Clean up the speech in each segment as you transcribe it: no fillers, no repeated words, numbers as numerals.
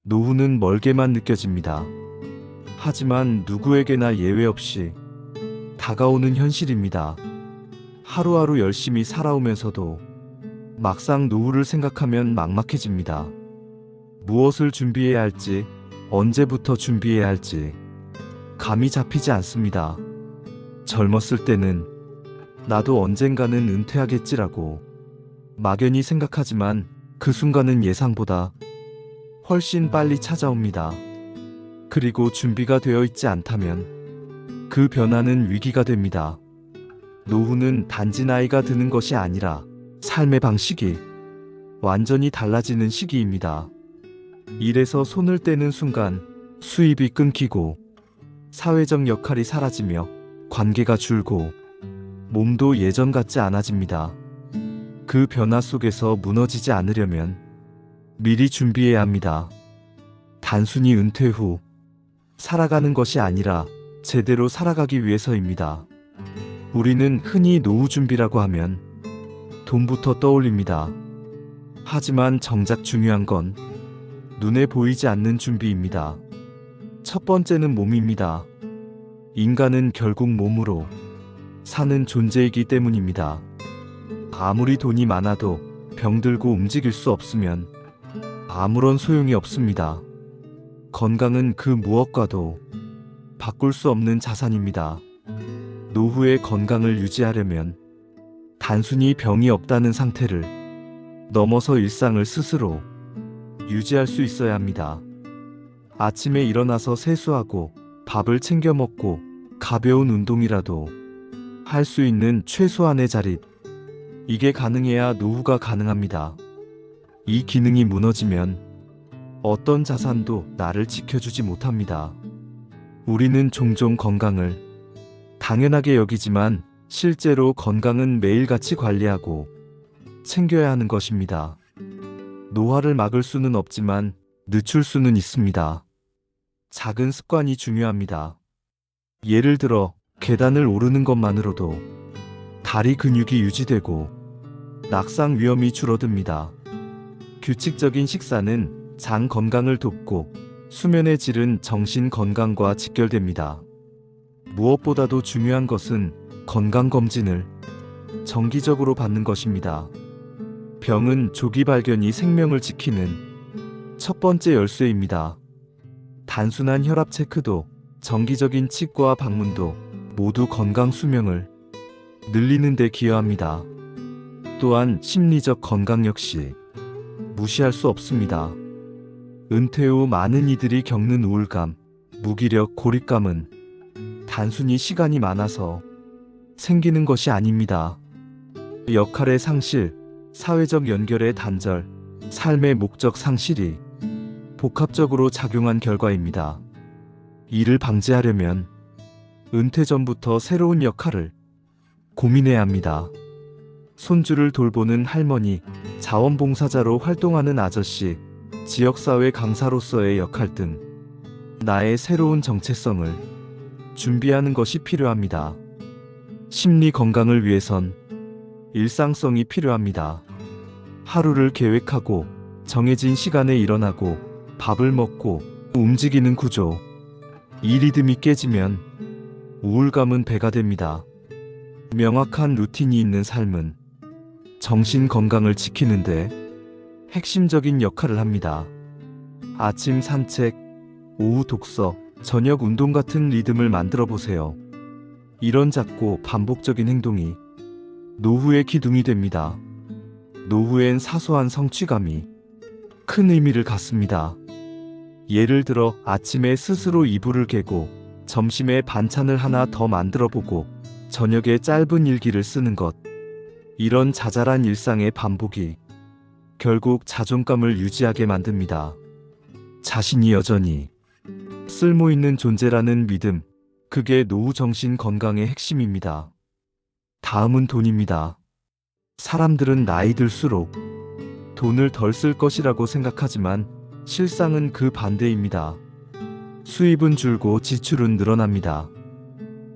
노후는 멀게만 느껴집니다. 하지만 누구에게나 예외 없이 다가오는 현실입니다. 하루하루 열심히 살아오면서도 막상 노후를 생각하면 막막해집니다. 무엇을 준비해야 할지, 언제부터 준비해야 할지 감이 잡히지 않습니다. 젊었을 때는 나도 언젠가는 은퇴하겠지라고 막연히 생각하지만 그 순간은 예상보다 훨씬 빨리 찾아옵니다. 그리고 준비가 되어 있지 않다면 그 변화는 위기가 됩니다. 노후는 단지 나이가 드는 것이 아니라 삶의 방식이 완전히 달라지는 시기입니다. 일에서 손을 떼는 순간 수입이 끊기고 사회적 역할이 사라지며 관계가 줄고 몸도 예전 같지 않아집니다. 그 변화 속에서 무너지지 않으려면 미리 준비해야 합니다. 단순히 은퇴 후 살아가는 것이 아니라 제대로 살아가기 위해서입니다. 우리는 흔히 노후 준비라고 하면 돈부터 떠올립니다. 하지만 정작 중요한 건 눈에 보이지 않는 준비입니다. 첫 번째는 몸입니다. 인간은 결국 몸으로 사는 존재이기 때문입니다. 아무리 돈이 많아도 병들고 움직일 수 없으면 아무런 소용이 없습니다. 건강은 그 무엇과도 바꿀 수 없는 자산입니다. 노후의 건강을 유지하려면 단순히 병이 없다는 상태를 넘어서 일상을 스스로 유지할 수 있어야 합니다. 아침에 일어나서 세수하고 밥을 챙겨 먹고 가벼운 운동이라도 할 수 있는 최소한의 자립. 이게 가능해야 노후가 가능합니다. 이 기능이 무너지면 어떤 자산도 나를 지켜주지 못합니다. 우리는 종종 건강을 당연하게 여기지만 실제로 건강은 매일같이 관리하고 챙겨야 하는 것입니다. 노화를 막을 수는 없지만 늦출 수는 있습니다. 작은 습관이 중요합니다. 예를 들어 계단을 오르는 것만으로도 다리 근육이 유지되고 낙상 위험이 줄어듭니다. 규칙적인 식사는 장 건강을 돕고 수면의 질은 정신 건강과 직결됩니다. 무엇보다도 중요한 것은 건강검진을 정기적으로 받는 것입니다. 병은 조기 발견이 생명을 지키는 첫 번째 열쇠입니다. 단순한 혈압 체크도 정기적인 치과 방문도 모두 건강 수명을 늘리는 데 기여합니다. 또한 심리적 건강 역시 무시할 수 없습니다. 은퇴 후 많은 이들이 겪는 우울감, 무기력, 고립감은 단순히 시간이 많아서 생기는 것이 아닙니다. 역할의 상실, 사회적 연결의 단절, 삶의 목적 상실이 복합적으로 작용한 결과입니다. 이를 방지하려면 은퇴 전부터 새로운 역할을 고민해야 합니다. 손주를 돌보는 할머니, 자원봉사자로 활동하는 아저씨, 지역사회 강사로서의 역할 등 나의 새로운 정체성을 준비하는 것이 필요합니다. 심리 건강을 위해선 일상성이 필요합니다. 하루를 계획하고 정해진 시간에 일어나고 밥을 먹고 움직이는 구조. 이 리듬이 깨지면 우울감은 배가 됩니다. 명확한 루틴이 있는 삶은 정신 건강을 지키는데 핵심적인 역할을 합니다. 아침 산책, 오후 독서, 저녁 운동 같은 리듬을 만들어 보세요. 이런 작고 반복적인 행동이 노후의 기둥이 됩니다. 노후엔 사소한 성취감이 큰 의미를 갖습니다. 예를 들어 아침에 스스로 이불을 개고 점심에 반찬을 하나 더 만들어 보고 저녁에 짧은 일기를 쓰는 것. 이런 자잘한 일상의 반복이 결국 자존감을 유지하게 만듭니다. 자신이 여전히 쓸모있는 존재라는 믿음. 그게 노후 정신 건강의 핵심입니다. 다음은 돈입니다. 사람들은 나이 들수록 돈을 덜 쓸 것이라고 생각하지만 실상은 그 반대입니다. 수입은 줄고 지출은 늘어납니다.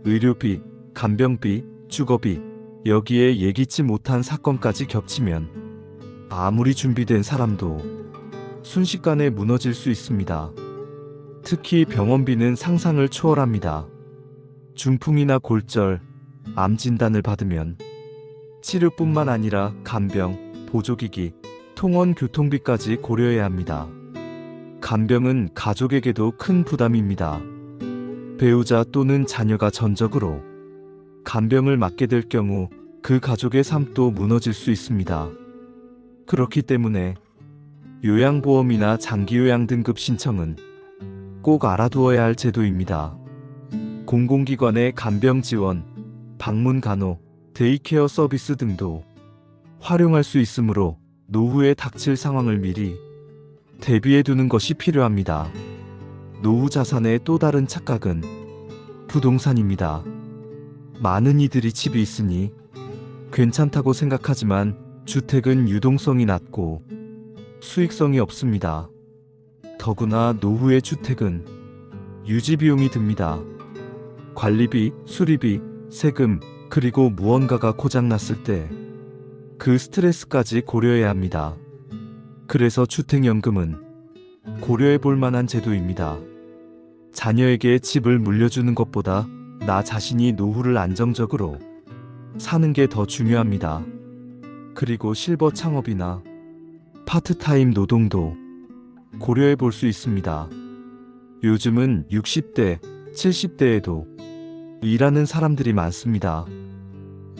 의료비, 간병비, 주거비, 여기에 예기치 못한 사건까지 겹치면 아무리 준비된 사람도 순식간에 무너질 수 있습니다. 특히 병원비는 상상을 초월합니다. 중풍이나 골절, 암 진단을 받으면 치료뿐만 아니라 간병, 보조기기, 통원 교통비까지 고려해야 합니다. 간병은 가족에게도 큰 부담입니다. 배우자 또는 자녀가 전적으로 간병을 맡게 될 경우 그 가족의 삶도 무너질 수 있습니다. 그렇기 때문에 요양보험이나 장기요양 등급 신청은 꼭 알아두어야 할 제도입니다. 공공기관의 간병 지원, 방문 간호, 데이케어 서비스 등도 활용할 수 있으므로 노후에 닥칠 상황을 미리 대비해 두는 것이 필요합니다. 노후 자산의 또 다른 착각은 부동산입니다. 많은 이들이 집이 있으니 괜찮다고 생각하지만 주택은 유동성이 낮고 수익성이 없습니다. 더구나 노후의 주택은 유지비용이 듭니다. 관리비, 수리비, 세금, 그리고 무언가가 고장났을 때 그 스트레스까지 고려해야 합니다. 그래서 주택연금은 고려해 볼 만한 제도입니다. 자녀에게 집을 물려주는 것보다 나 자신이 노후를 안정적으로 사는 게 더 중요합니다. 그리고 실버 창업이나 파트타임 노동도 고려해 볼 수 있습니다. 요즘은 60대, 70대에도 일하는 사람들이 많습니다.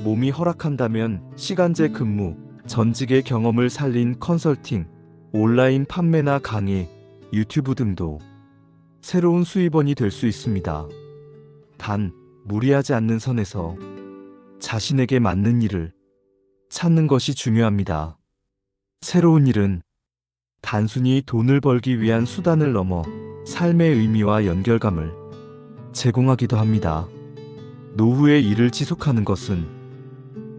몸이 허락한다면 시간제 근무, 전직의 경험을 살린 컨설팅, 온라인 판매나 강의, 유튜브 등도 새로운 수입원이 될 수 있습니다. 단, 무리하지 않는 선에서 자신에게 맞는 일을 찾는 것이 중요합니다. 새로운 일은 단순히 돈을 벌기 위한 수단을 넘어 삶의 의미와 연결감을 제공하기도 합니다. 노후에 일을 지속하는 것은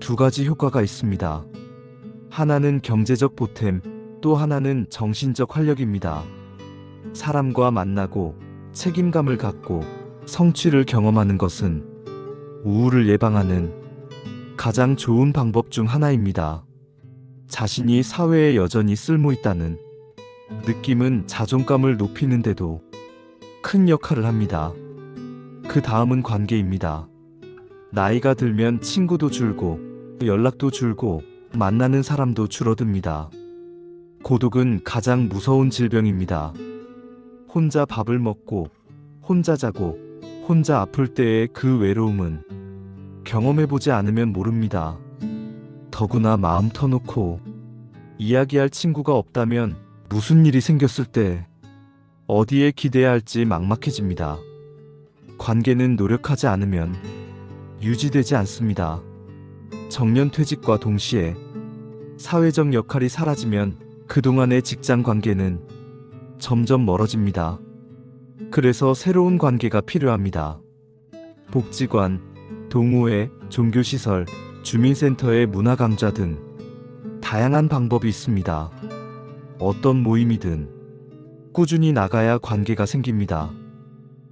두 가지 효과가 있습니다. 하나는 경제적 보탬, 또 하나는 정신적 활력입니다. 사람과 만나고 책임감을 갖고 성취를 경험하는 것은 우울을 예방하는 가장 좋은 방법 중 하나입니다. 자신이 사회에 여전히 쓸모있다는 느낌은 자존감을 높이는데도 큰 역할을 합니다. 그 다음은 관계입니다. 나이가 들면 친구도 줄고 연락도 줄고 만나는 사람도 줄어듭니다. 고독은 가장 무서운 질병입니다. 혼자 밥을 먹고 혼자 자고 혼자 아플 때의 그 외로움은 경험해보지 않으면 모릅니다. 더구나 마음 터놓고 이야기할 친구가 없다면 무슨 일이 생겼을 때 어디에 기대야 할지 막막해집니다. 관계는 노력하지 않으면 유지되지 않습니다. 정년퇴직과 동시에 사회적 역할이 사라지면 그동안의 직장 관계는 점점 멀어집니다. 그래서 새로운 관계가 필요합니다. 복지관, 동호회, 종교시설, 주민센터의 문화강좌 등 다양한 방법이 있습니다. 어떤 모임이든 꾸준히 나가야 관계가 생깁니다.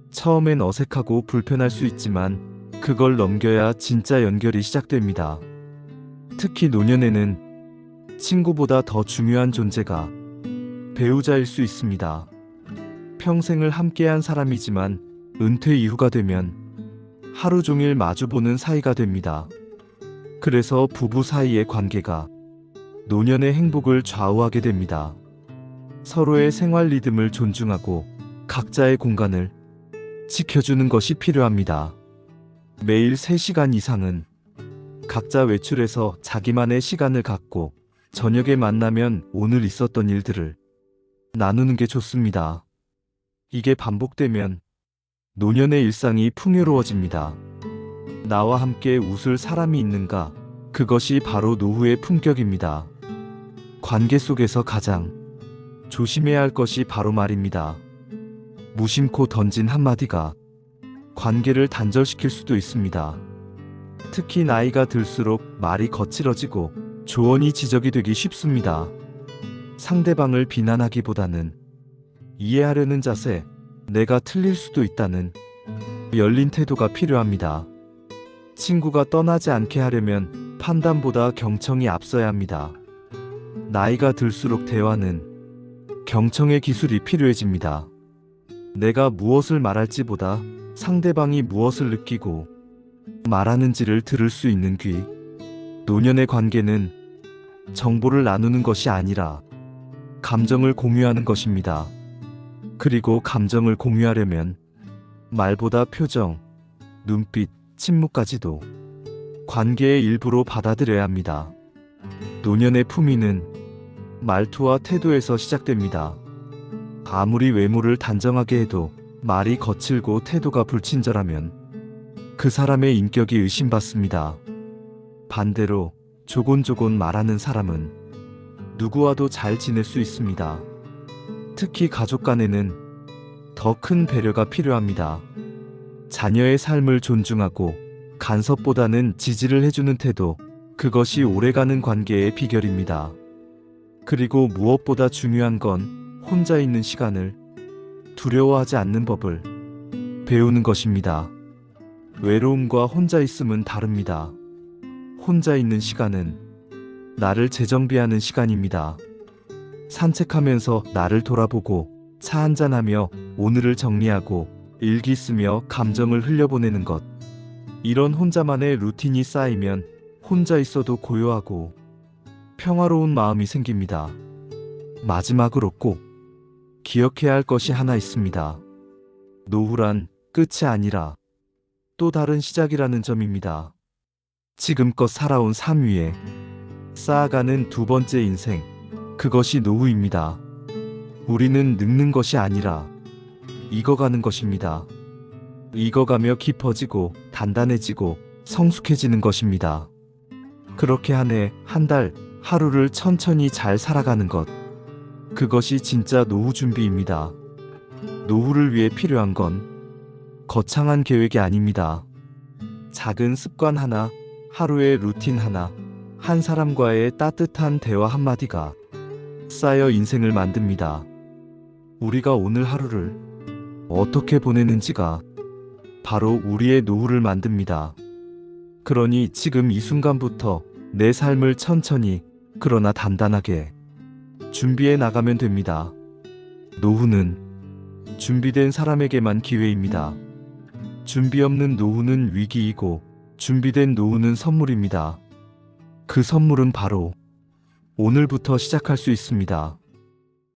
처음엔 어색하고 불편할 수 있지만 그걸 넘겨야 진짜 연결이 시작됩니다. 특히 노년에는 친구보다 더 중요한 존재가 배우자일 수 있습니다. 평생을 함께한 사람이지만 은퇴 이후가 되면 하루 종일 마주보는 사이가 됩니다. 그래서 부부 사이의 관계가 노년의 행복을 좌우하게 됩니다. 서로의 생활 리듬을 존중하고 각자의 공간을 지켜주는 것이 필요합니다. 매일 3시간 이상은 각자 외출해서 자기만의 시간을 갖고 저녁에 만나면 오늘 있었던 일들을 나누는 게 좋습니다. 이게 반복되면 노년의 일상이 풍요로워집니다. 나와 함께 웃을 사람이 있는가? 그것이 바로 노후의 품격입니다. 관계 속에서 가장 조심해야 할 것이 바로 말입니다. 무심코 던진 한마디가 관계를 단절시킬 수도 있습니다. 특히 나이가 들수록 말이 거칠어지고 조언이 지적이 되기 쉽습니다. 상대방을 비난하기보다는 이해하려는 자세, 내가 틀릴 수도 있다는 열린 태도가 필요합니다. 친구가 떠나지 않게 하려면 판단보다 경청이 앞서야 합니다. 나이가 들수록 대화는 경청의 기술이 필요해집니다. 내가 무엇을 말할지보다 상대방이 무엇을 느끼고 말하는지를 들을 수 있는 귀. 노년의 관계는 정보를 나누는 것이 아니라 감정을 공유하는 것입니다. 그리고 감정을 공유하려면 말보다 표정, 눈빛, 침묵까지도 관계의 일부로 받아들여야 합니다. 노년의 품위는 말투와 태도에서 시작됩니다. 아무리 외모를 단정하게 해도 말이 거칠고 태도가 불친절하면 그 사람의 인격이 의심받습니다. 반대로 조곤조곤 말하는 사람은 누구와도 잘 지낼 수 있습니다. 특히 가족 간에는 더 큰 배려가 필요합니다. 자녀의 삶을 존중하고 간섭보다는 지지를 해주는 태도, 그것이 오래가는 관계의 비결입니다. 그리고 무엇보다 중요한 건 혼자 있는 시간을 두려워하지 않는 법을 배우는 것입니다. 외로움과 혼자 있음은 다릅니다. 혼자 있는 시간은 나를 재정비하는 시간입니다. 산책하면서 나를 돌아보고 차 한잔하며 오늘을 정리하고 일기 쓰며 감정을 흘려보내는 것. 이런 혼자만의 루틴이 쌓이면 혼자 있어도 고요하고 평화로운 마음이 생깁니다. 마지막으로 꼭 기억해야 할 것이 하나 있습니다. 노후란 끝이 아니라 또 다른 시작이라는 점입니다. 지금껏 살아온 삶 위에 쌓아가는 두 번째 인생, 그것이 노후입니다. 우리는 늙는 것이 아니라 익어가는 것입니다. 익어가며 깊어지고 단단해지고 성숙해지는 것입니다. 그렇게 한 해, 한 달, 하루를 천천히 잘 살아가는 것, 그것이 진짜 노후 준비입니다. 노후를 위해 필요한 건 거창한 계획이 아닙니다. 작은 습관 하나, 하루의 루틴 하나, 한 사람과의 따뜻한 대화 한마디가 쌓여 인생을 만듭니다. 우리가 오늘 하루를 어떻게 보내는지가 바로 우리의 노후를 만듭니다. 그러니 지금 이 순간부터 내 삶을 천천히 그러나 단단하게 준비해 나가면 됩니다. 노후는 준비된 사람에게만 기회입니다. 준비 없는 노후는 위기이고 준비된 노후는 선물입니다. 그 선물은 바로 오늘부터 시작할 수 있습니다.